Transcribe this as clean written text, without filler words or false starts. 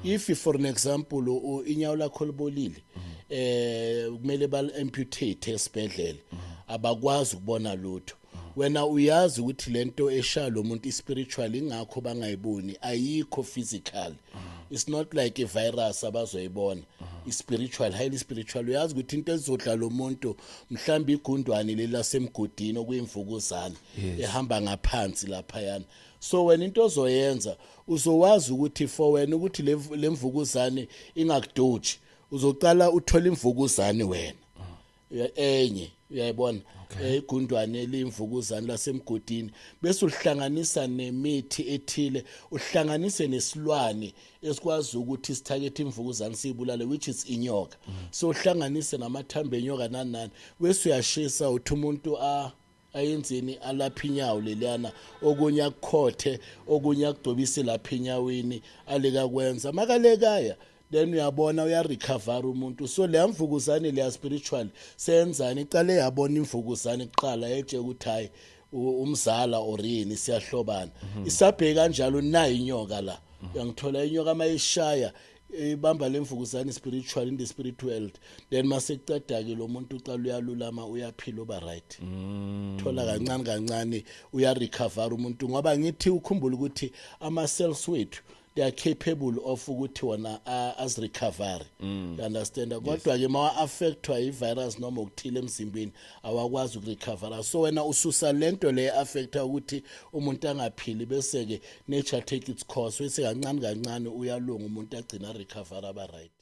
if for an example inyawo lakho libolile kumele bal-amputate esibhedlela abakwazi ukubona lutho wena uyazi ukuthi lento eshaya lo muntu ispiritual ingakho bangayiboni ayikho physical it's not like a virus abazoyibona spiritual highly spiritual uyazi ukuthi into ezodla lo muntu mhlawumbe igundwane lelasemgodini okuyimvukuzane ehamba ngaphansi lapha yana so wena into ozoyenza uzowazi ukuthi for wena ukuthi lemvukuzane ingakudoji uzocala uthola imvukuzane wena enye uyayibona igundwane limvukuzane lasemgodini bese uhlanganisa nemithi ethile uhlanganise nesilwane esikwazi ukuthi sithagethe imvukuzane sibulale which is inyoka so uhlanganise namathambo enyoka nanani bese uyashisa uthi umuntu ayenzini alapha inyawo leliyana okunye akukhothe okunye akudobise lapha enyaweni aleka kwenza makalekaya then uyabona uyarecover umuntu so le mvukuzane le spiritual senzani iqale yabona imvukuzane iqala eje ukuthi hayi umzala orini siyahlobana isabhe kanjalo nayo inyoka la uyangithola inyoka mayishaya ibamba lemvukuzane spiritual in the spirit world then masekuceda ke lo muntu uqala uyalulama uyaphila oba right thola kancane kancane uyarecover umuntu ngoba ngithi ukhumbula ukuthi ama cells wethu they are capable of ukuthi wona as recovery you understand kodwa ke ma affectwa i virus noma ukuthile emzimbeni awakwazi ukurecover so wena ususa lento le affecta ukuthi umuntu angaphili bese ke nature take its course bese kancane kancane uyalunga umuntu agcina recover aba right